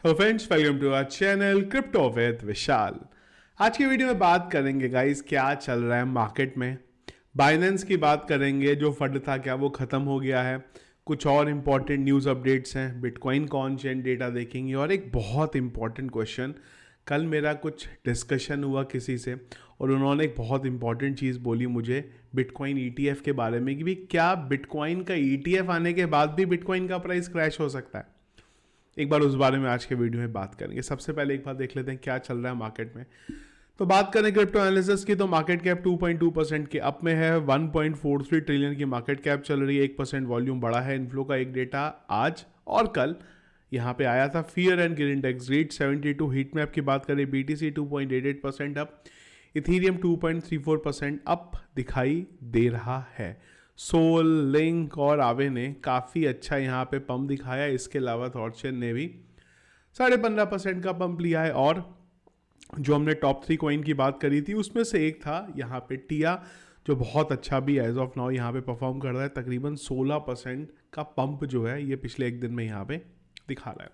Friends, welcome to our channel crypto with Vishal. आज की video में बात करेंगे गाइस क्या चल रहा है मार्केट में। बाइनेंस की बात करेंगे, जो फंड था क्या वो ख़त्म हो गया है। कुछ और इम्पॉर्टेंट न्यूज़ अपडेट्स हैं, बिटकॉइन का ऑन चेन डेटा देखेंगे और एक बहुत इंपॉर्टेंट क्वेश्चन। कल मेरा कुछ डिस्कशन हुआ किसी से और उन्होंने एक बहुत इंपॉर्टेंट चीज़ बोली मुझे बिटकॉइन ईटीएफ के बारे में कि भाई क्या बिटकॉइन का ईटीएफ आने के बाद भी बिटकॉइन का प्राइस क्रैश हो सकता है। एक बार उस बारे में आज के वीडियो में बात करेंगे। सबसे पहले एक बार देख लेते हैं क्या चल रहा है मार्केट में। तो बात करें क्रिप्टो एनालिसिस की, तो मार्केट कैप 2.2% के अप में है। 1.43 ट्रिलियन की मार्केट कैप चल रही है। 1% वॉल्यूम बढ़ा है। इनफ्लो का एक डेटा आज और कल यहाँ पे आया था। Fear and greed index read 72। Heat map की बात करें, बीटीसी 2.88% अप, इथीरियम 2.34% अप दिखाई दे रहा है। सोल, लिंक और आवे ने काफ़ी अच्छा यहाँ पे पंप दिखाया। इसके अलावा थॉर्चेन ने भी 15.5% का पंप लिया है। और जो हमने टॉप 3 कॉइन की बात करी थी उसमें से एक था यहाँ पे टिया, जो बहुत अच्छा भी एज ऑफ नाउ यहाँ पे परफॉर्म कर रहा है। तकरीबन 16% का पंप जो है ये पिछले एक दिन में यहाँ पे दिखा रहा है।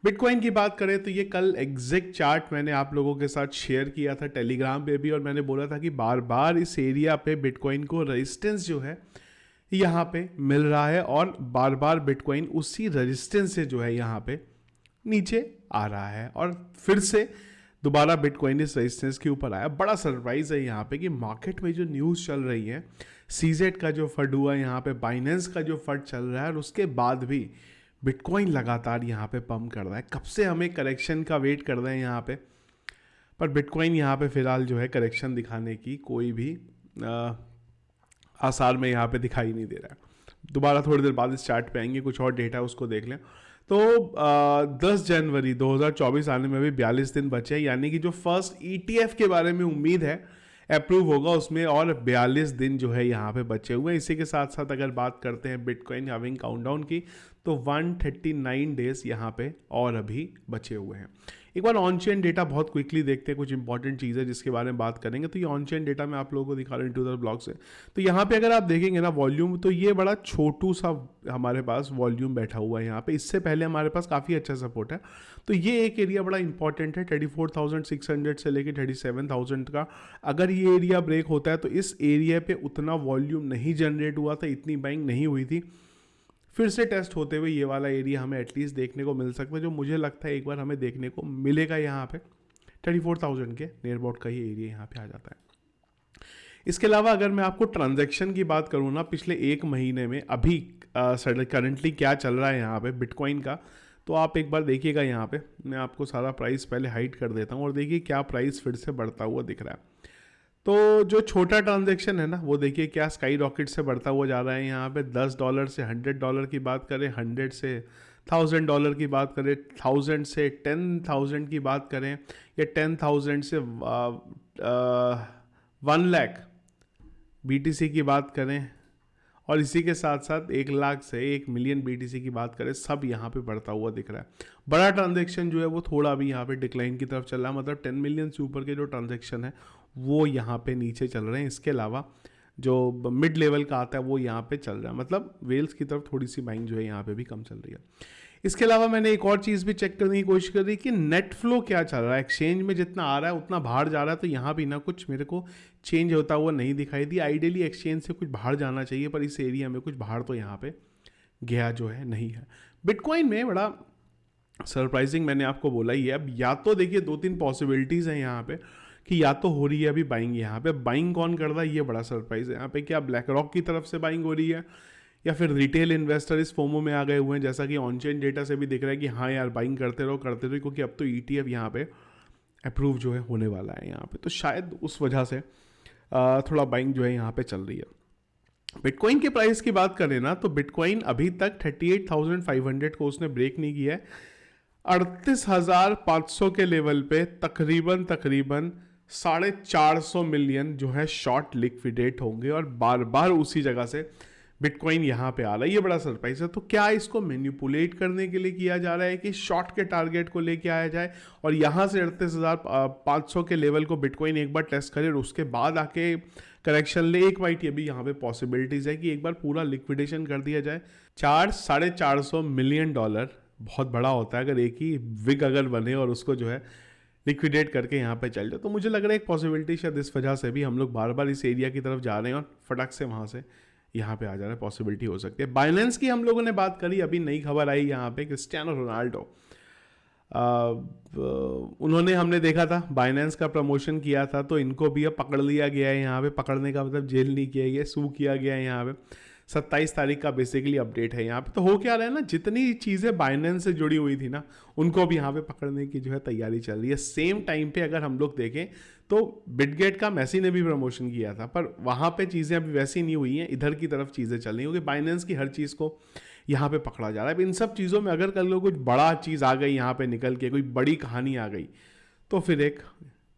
बिटकॉइन की बात करें तो ये कल एग्जैक्ट चार्ट मैंने आप लोगों के साथ शेयर किया था टेलीग्राम पे भी, और मैंने बोला था कि बार बार इस एरिया पे बिटकॉइन को रेजिस्टेंस जो है यहाँ पे मिल रहा है और बार बार बिटकॉइन उसी रेजिस्टेंस से जो है यहाँ पे नीचे आ रहा है और फिर से दोबारा बिटकॉइन इस रेजिस्टेंस के ऊपर आया। बड़ा सरप्राइज है यहाँ पे कि मार्केट में जो न्यूज़ चल रही है, सीजेड का जो फंड हुआ यहाँ पे, बाइनेंस का जो फंड चल रहा है, और उसके बाद भी बिटकॉइन लगातार यहाँ पे पंप कर रहा है। कब से हमें करेक्शन का वेट कर रहे हैं यहाँ पे, पर बिटकॉइन यहाँ पे फिलहाल जो है करेक्शन दिखाने की कोई भी आसार में यहाँ पे दिखाई नहीं दे रहा है। दोबारा थोड़ी देर बाद इस चार्ट पे आएंगे, कुछ और डेटा उसको देख लें। तो 10 जनवरी 2024 आने में भी 42 दिन बचे हैं, यानी कि जो फर्स्ट ईटीएफ के बारे में उम्मीद है अप्रूव होगा उसमें और 42 दिन जो है यहाँ पे बचे हुए हैं। इसी के साथ साथ अगर बात करते हैं बिटकॉइन हाविंग काउंटडाउन की, तो 139 डेज यहाँ पे और अभी बचे हुए हैं। एक बार ऑन चेन डेटा बहुत क्विकली देखते हैं, कुछ इंपॉर्टेंट चीज़ है जिसके बारे में बात करेंगे। तो ये ऑन चेन डेटा मैं आप लोगों को दिखा रहा हूँ टू द ब्लॉक से। तो यहाँ पे अगर आप देखेंगे ना वॉल्यूम, तो ये बड़ा छोटू सा हमारे पास वॉल्यूम बैठा हुआ है यहाँ पे। इससे पहले हमारे पास काफ़ी अच्छा सपोर्ट है। तो ये एक एरिया बड़ा इंपॉर्टेंट है, 34,600 से लेकर 37,000 का। अगर ये एरिया ब्रेक होता है तो इस एरिया पे उतना वॉल्यूम नहीं जनरेट हुआ था, इतनी बाइंग नहीं हुई थी। फिर से टेस्ट होते हुए ये वाला एरिया हमें एटलीस्ट देखने को मिल सकता है, जो मुझे लगता है एक बार हमें देखने को मिलेगा। यहाँ पे 34,000 के नियर अबाउट का ये एरिया यहाँ पे आ जाता है। इसके अलावा अगर मैं आपको ट्रांजैक्शन की बात करूँ ना, पिछले एक महीने में अभी करंटली क्या चल रहा है यहाँ पे बिटकॉइन का, तो आप एक बार देखिएगा। यहाँ पे मैं आपको सारा प्राइस पहले हाइड कर देता हूँ और देखिए क्या प्राइस फिर से बढ़ता हुआ दिख रहा है। तो जो छोटा ट्रांजैक्शन है ना, वो देखिए क्या स्काई रॉकेट से बढ़ता हुआ जा रहा है। यहाँ पे $10 से $100 की बात करें, 100 से $1,000 की बात करें, 1000 से 10,000 की बात करें, या 10,000 से 1 लाख बीटीसी की बात करें, और इसी के साथ साथ 1 लाख से 1 मिलियन बीटीसी की बात करें, सब यहाँ पे बढ़ता हुआ दिख रहा है। बड़ा ट्रांजैक्शन जो है वो थोड़ा अभी यहाँ पे डिक्लाइन की तरफ चल रहा है, मतलब 10 मिलियन से ऊपर के जो ट्रांजैक्शन है वो यहाँ पे नीचे चल रहे हैं। इसके अलावा जो मिड लेवल का आता है वो यहाँ पे चल रहा है, मतलब वेल्स की तरफ थोड़ी सी बाइंग जो है यहाँ पे भी कम चल रही है। इसके अलावा मैंने एक और चीज़ भी चेक करने की कोशिश करी कि नेट फ्लो क्या चल रहा है। एक्सचेंज में जितना आ रहा है उतना बाहर जा रहा है, तो यहाँ भी ना कुछ मेरे को चेंज होता हुआ नहीं दिखाई दी। आइडियली एक्सचेंज से कुछ बाहर जाना चाहिए, पर इस एरिया में कुछ बाहर तो यहाँ पे गया जो है नहीं है। बिटकॉइन में बड़ा सरप्राइजिंग मैंने आपको बोला ही है। अब या तो देखिए 2-3 पॉसिबिलिटीज़ हैं यहाँ पे कि या तो हो रही है अभी बाइंग। यहाँ पे बाइंग कौन कर रहा है ये बड़ा सरप्राइज है। यहाँ पे क्या ब्लैक रॉक की तरफ से बाइंग हो रही है, या फिर रिटेल इन्वेस्टर इस फोमो में आ गए हुए हैं, जैसा कि ऑन चेन डेटा से भी दिख रहा है कि हाँ यार बाइंग करते रहो क्योंकि अब तो ईटीएफ यहाँ पे अप्रूव जो है होने वाला है यहाँ पे। तो शायद उस वजह से थोड़ा बाइंग जो है यहाँ पे चल रही है। बिटकॉइन के प्राइस की बात करें ना, तो बिटकॉइन अभी तक 38,500 को उसने ब्रेक नहीं किया है। 38,500 के लेवल पे तकरीबन 450 मिलियन जो है शॉर्ट लिक्विडेट होंगे, और बार बार उसी जगह से बिटकॉइन यहाँ पे आ रहा है। ये बड़ा सरप्राइज है। तो क्या इसको मैनिपुलेट करने के लिए किया जा रहा है कि शॉर्ट के टारगेट को लेके आया जाए और यहाँ से 38,500 के लेवल को बिटकॉइन एक बार टेस्ट करे और उसके बाद आके करेक्शन ले? एक वाइट ये भी यहाँ पे पॉसिबिलिटीज है कि एक बार पूरा लिक्विडेशन कर दिया जाए। $400-450 मिलियन बहुत बड़ा होता है अगर एक ही विग अगर बने और उसको जो है लिक्विडेट करके यहाँ पे चल जाए। तो मुझे लग रहा है एक पॉसिबिलिटी शायद इस वजह से भी हम लोग बार बार इस एरिया की तरफ जा रहे हैं और फटक से वहाँ से यहाँ पे आ जा रहा है, पॉसिबिलिटी हो सकती है। बाइनेंस की हम लोगों ने बात करी, अभी नई खबर आई यहाँ पे, क्रिस्टियानो रोनाल्डो उन्होंने, हमने देखा था बाइनेंस का प्रमोशन किया था, तो इनको भी अब पकड़ लिया गया है यहाँ पे। पकड़ने का मतलब जेल नहीं किया गया, सू किया गया है यहाँ पे। 27 तारीख का बेसिकली अपडेट है यहाँ पे। तो हो क्या रहा है ना, जितनी चीज़ें बाइनेंस से जुड़ी हुई थी ना, उनको भी यहाँ पे पकड़ने की जो है तैयारी चल रही है। सेम टाइम पे अगर हम लोग देखें तो बिटगेट का मेसी ने भी प्रमोशन किया था, पर वहाँ पे चीज़ें अभी वैसी नहीं हुई हैं, इधर की तरफ चीज़ें चल रही हैं, क्योंकि बाइनेंस की हर चीज़ को यहाँ पे पकड़ा जा रहा है। अब इन सब चीज़ों में अगर कल को कुछ बड़ा चीज़ आ गई यहाँ पे निकल के, कोई बड़ी कहानी आ गई, तो फिर एक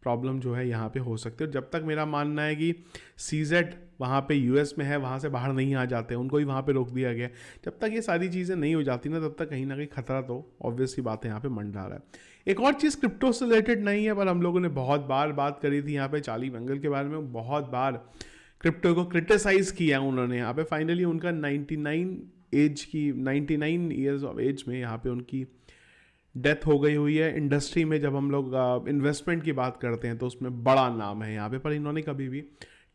प्रॉब्लम जो है यहाँ पे हो सकती है। जब तक मेरा मानना है कि सीजेड वहाँ पे यूएस में है, वहाँ से बाहर नहीं आ जाते, उनको ही वहाँ पे रोक दिया गया, जब तक ये सारी चीज़ें नहीं हो जाती ना, तब तक कहीं ना कहीं खतरा तो ऑब्वियस ही बात है यहाँ पे मंडरा रहा है। एक और चीज़ क्रिप्टो से रिलेटेड नहीं है, पर हम लोगों ने बहुत बार बात करी थी यहाँ पे चार्ली मंगल के बारे में, बहुत बार क्रिप्टो को क्रिटिसाइज किया उन्होंने यहाँ पे। फाइनली उनका 99 ईयर्स ऑफ एज में यहाँ पे उनकी डेथ हो गई हुई है। इंडस्ट्री में जब हम लोग इन्वेस्टमेंट की बात करते हैं तो उसमें बड़ा नाम है यहाँ पे, पर इन्होंने कभी भी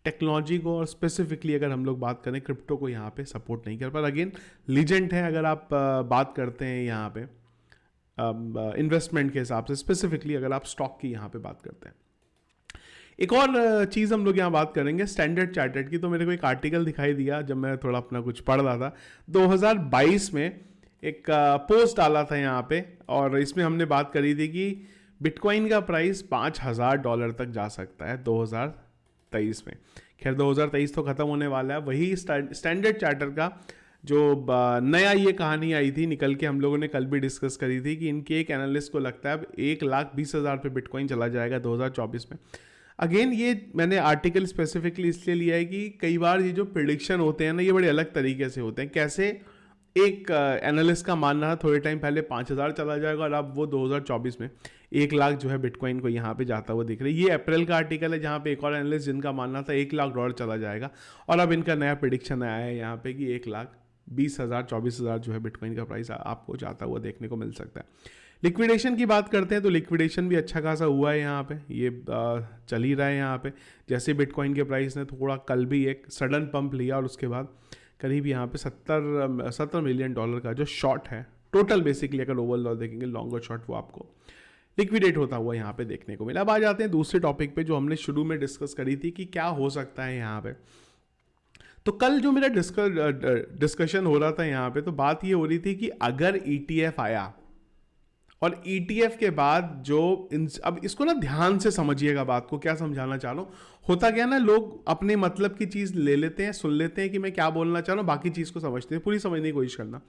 टेक्नोलॉजी को और स्पेसिफिकली अगर हम लोग बात करें क्रिप्टो को यहाँ पे सपोर्ट नहीं किया। पर अगेन लीजेंड है अगर आप बात करते हैं यहाँ पे इन्वेस्टमेंट के हिसाब से, स्पेसिफिकली अगर आप स्टॉक की यहाँ पे बात करते हैं। एक और चीज़ हम लोग यहाँ बात करेंगे स्टैंडर्ड चार्टर्ड की। तो मेरे को एक आर्टिकल दिखाई दिया जब मैं थोड़ा अपना कुछ पढ़ रहा था, 2022 में एक पोस्ट डाला था यहाँ पे, और इसमें हमने बात करी थी कि बिटकॉइन का प्राइस $5,000 तक जा सकता है 2023 में। खैर 2023 तो ख़त्म होने वाला है। वही स्टैंडर्ड चार्टर का जो नया ये कहानी आई थी निकल के, हम लोगों ने कल भी डिस्कस करी थी कि इनके एक एनालिस्ट को लगता है अब 1,20,000 पे बिटकॉइन चला जाएगा 2024 में। अगेन ये मैंने आर्टिकल स्पेसिफिकली इसलिए लिया है कि कई बार ये जो प्रिडिक्शन होते हैं ना, ये बड़े अलग तरीके से होते हैं। कैसे एक एनालिस्ट का मानना था थोड़े टाइम पहले 5,000 चला जाएगा, और अब वो 2024 में 1,00,000 जो है बिटकॉइन को यहाँ पे जाता हुआ दिख रहा है। ये अप्रैल का आर्टिकल है जहाँ पे एक और एनालिस्ट जिनका मानना था $1,00,000 चला जाएगा, और अब इनका नया प्रिडिक्शन आया है यहाँ पे कि 1,20,000 24,000 जो है बिटकॉइन का प्राइस आपको जाता हुआ देखने को मिल सकता है। लिक्विडेशन की बात करते हैं तो लिक्विडेशन भी अच्छा खासा हुआ है यहाँ पे, ये चल ही रहा है यहाँ पे। जैसे बिटकॉइन के प्राइस ने थोड़ा कल भी एक सडन पंप लिया, और उसके बाद करीब यहाँ पे 70 मिलियन डॉलर का जो शॉर्ट है टोटल, बेसिकली अगर ओवरऑल देखेंगे लॉन्ग और शॉर्ट, वो आपको लिक्विडेट होता हुआ यहाँ पे देखने को मिला। अब आ जाते हैं दूसरे टॉपिक पे जो हमने शुरू में डिस्कस करी थी कि क्या हो सकता है यहाँ पे। तो कल जो मेरा डिस्कशन हो रहा था यहाँ पे, तो बात ये हो रही थी कि अगर ETF आया, और ETF के बाद जो अब इसको ना ध्यान से समझिएगा बात को, क्या समझाना चाह रहा हूँ। होता क्या ना, लोग अपने मतलब की चीज़ ले लेते हैं, सुन लेते हैं कि मैं क्या बोलना चाह रहा हूँ, बाकी चीज़ को समझते हैं, पूरी समझने की कोशिश करना।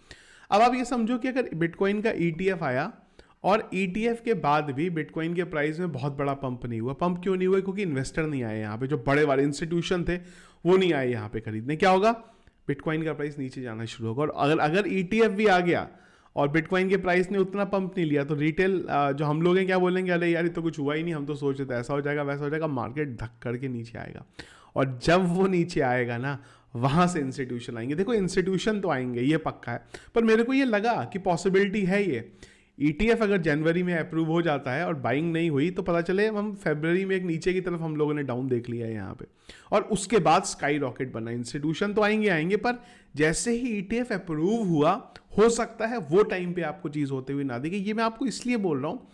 अब आप ये समझो कि अगर बिटकॉइन का ETF आया, और ETF के बाद भी बिटकॉइन के प्राइस में बहुत बड़ा पंप नहीं हुआ। पंप क्यों नहीं हुआ? क्योंकि इन्वेस्टर नहीं आए यहाँ पे, जो बड़े बड़े इंस्टीट्यूशन थे वो नहीं आए यहाँ पे खरीदने। क्या होगा? बिटकॉइन का प्राइस नीचे जाना शुरू होगा। और अगर ETF भी आ गया और बिटकॉइन के प्राइस ने उतना पंप नहीं लिया, तो रिटेल जो हम लोग हैं क्या बोलेंगे, अरे यार ये तो कुछ हुआ ही नहीं, हम तो सोच रहे थे ऐसा हो जाएगा वैसा हो जाएगा। मार्केट धक करके नीचे आएगा, और जब वो नीचे आएगा ना, वहाँ से इंस्टीट्यूशन आएंगे। देखो इंस्टीट्यूशन तो आएंगे, ये पक्का है, पर मेरे को ये लगा कि पॉसिबिलिटी है ये ETF अगर जनवरी में अप्रूव हो जाता है और बाइंग नहीं हुई, तो पता चले हम फरवरी में एक नीचे की तरफ हम लोगों ने डाउन देख लिया है यहाँ पे, और उसके बाद स्काई रॉकेट बना। इंस्टीट्यूशन तो आएंगे, पर जैसे ही ETF अप्रूव हुआ, हो सकता है वो टाइम पे आपको चीज़ होते हुए ना दिखे। ये मैं आपको इसलिए बोल रहा हूँ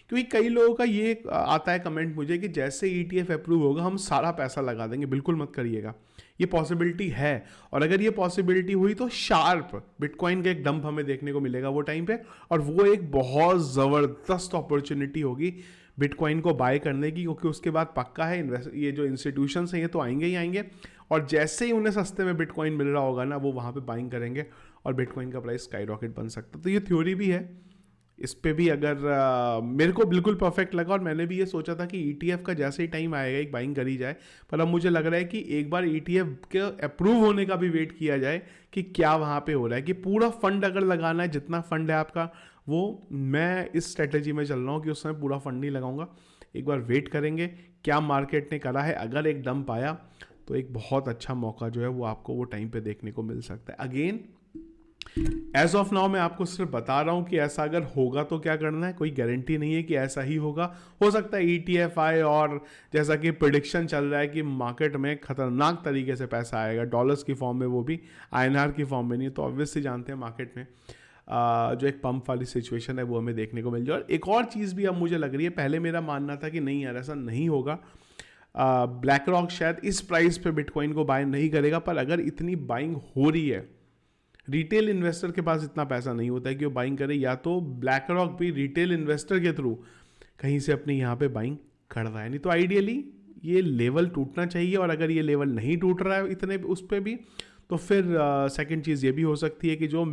क्योंकि कई लोगों का ये आता है कमेंट मुझे कि जैसे ETF अप्रूव होगा हम सारा पैसा लगा देंगे। बिल्कुल मत करिएगा, ये पॉसिबिलिटी है, और अगर ये पॉसिबिलिटी हुई तो शार्प बिटकॉइन का एक डंप हमें देखने को मिलेगा वो टाइम पे, और वो एक बहुत ज़बरदस्त अपॉर्चुनिटी होगी बिटकॉइन को बाय करने की, क्योंकि उसके बाद पक्का है ये जो इंस्टीट्यूशंस हैं ये तो आएंगे ही आएंगे, और जैसे ही उन्हें सस्ते में बिटकॉइन मिल रहा होगा ना, वो वहाँ पे बाइंग करेंगे और बिटकॉइन का प्राइस स्काई रॉकेट बन सकता है। तो ये थ्योरी भी है, इस पे भी अगर मेरे को बिल्कुल परफेक्ट लगा, और मैंने भी ये सोचा था कि ETF का जैसे ही टाइम आएगा एक बाइंग करी जाए। पर अब मुझे लग रहा है कि एक बार ETF के अप्रूव होने का भी वेट किया जाए कि क्या वहाँ पे हो रहा है, कि पूरा फंड अगर लगाना है, जितना फंड है आपका, वो मैं इस स्ट्रेटेजी में चल रहा हूँ कि उस समय पूरा फंड नहीं लगाऊंगा। एक बार वेट करेंगे क्या मार्केट ने करा है। अगर एक डंप आया तो एक बहुत अच्छा मौका जो है वो आपको वो टाइम पे देखने को मिल सकता है। अगेन एज ऑफ नाउ मैं आपको सिर्फ बता रहा हूं कि ऐसा अगर होगा तो क्या करना है, कोई गारंटी नहीं है कि ऐसा ही होगा। हो सकता है ETF और जैसा कि प्रिडिक्शन चल रहा है कि मार्केट में खतरनाक तरीके से पैसा आएगा, डॉलर्स की फॉर्म में, वो भी INR की फॉर्म में नहीं। तो ऑब्वियसली जानते हैं मार्केट में जो एक पंप वाली सिचुएशन है वो हमें देखने को मिल जाए। और एक और चीज़ भी अब मुझे लग रही है, पहले मेरा मानना था कि नहीं यार ऐसा नहीं होगा, ब्लैक रॉक शायद इस प्राइस पे बिटकॉइन को बाय नहीं करेगा, पर अगर इतनी बाइंग हो रही है, रिटेल इन्वेस्टर के पास इतना पैसा नहीं होता है कि वो बाइंग करे, या तो ब्लैक रॉक भी रिटेल इन्वेस्टर के थ्रू कहीं से अपने यहाँ पे बाइंग कर रहा है। नहीं तो आइडियली ये लेवल टूटना चाहिए, और अगर ये लेवल नहीं टूट रहा है इतने उस पर भी, तो फिर सेकंड चीज़ ये भी हो सकती है कि जो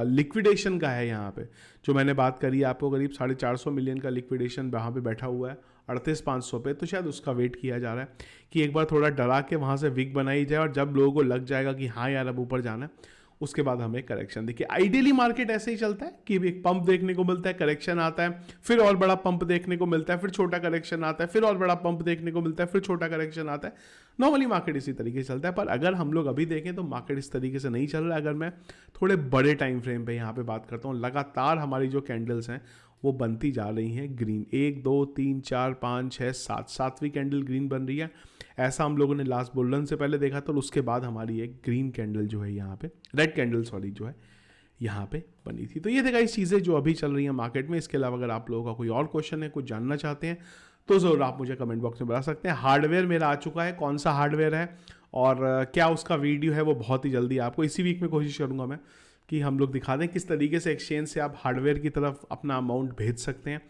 लिक्विडेशन का है यहाँ पे, जो मैंने बात करी है आपको, करीब 450 मिलियन का लिक्विडेशन वहाँ पे बैठा हुआ है 38,500 पे, तो शायद उसका वेट किया जा रहा है कि एक बार थोड़ा डरा के वहाँ से विक बनाई जाए, और जब लोगों को लग जाएगा कि हाँ यार अब ऊपर जाना है, उसके बाद हमें करेक्शन देखिए। आइडियली मार्केट ऐसे ही चलता है कि एक पंप देखने को मिलता है, करेक्शन आता है, फिर और बड़ा पंप देखने को मिलता है, फिर छोटा करेक्शन आता है, फिर और बड़ा पंप देखने को मिलता है, फिर छोटा करेक्शन आता है। नॉर्मली मार्केट इसी तरीके से चलता है। पर अगर हम लोग अभी देखें तो मार्केट इस तरीके से नहीं चल रहा है। अगर मैं थोड़े बड़े टाइम फ्रेम पे यहाँ पे बात करता हूँ, लगातार हमारी जो कैंडल्स हैं वो बनती जा रही हैं ग्रीन, 1 2 3 4 5 6 7, सातवीं कैंडल ग्रीन बन रही है। ऐसा हम लोगों ने लास्ट बुल रन से पहले देखा था, और उसके बाद हमारी एक ग्रीन कैंडल जो है यहाँ पे, रेड कैंडल सॉरी जो है यहाँ पे बनी थी। तो ये देखा इस चीज़ें जो अभी चल रही हैं मार्केट में। इसके अलावा अगर आप लोगों का कोई और क्वेश्चन है, कुछ जानना चाहते हैं, तो ज़रूर आप मुझे कमेंट बॉक्स में बता सकते हैं। हार्डवेयर मेरा आ चुका है, कौन सा हार्डवेयर है और क्या उसका वीडियो है, वो बहुत ही जल्दी आपको इसी वीक में कोशिश करूँगा मैं कि हम लोग दिखा दें किस तरीके से एक्सचेंज से आप हार्डवेयर की तरफ अपना अमाउंट भेज सकते हैं।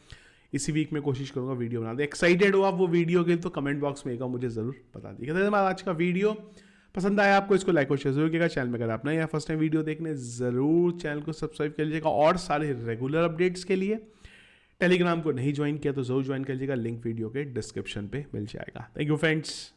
इसी वीक में कोशिश करूंगा वीडियो बना दे। एक्साइटेड हो आप वो वीडियो के, तो कमेंट बॉक्स में एक मुझे ज़रूर बता दीजिएगा। धन्यवाद। आज का वीडियो पसंद आया आपको, इसको लाइक और शेयर जरूर कीजिएगा। चैनल में अगर आप नए या फर्स्ट टाइम वीडियो देखने, ज़रूर चैनल को सब्सक्राइब कर लीजिएगा। और सारे रेगुलर अपडेट्स के लिए टेलीग्राम को नहीं ज्वाइन किया तो ज़रूर ज्वाइन कर लीजिएगा, लिंक वीडियो के डिस्क्रिप्शन पे मिल जाएगा। Thank you friends.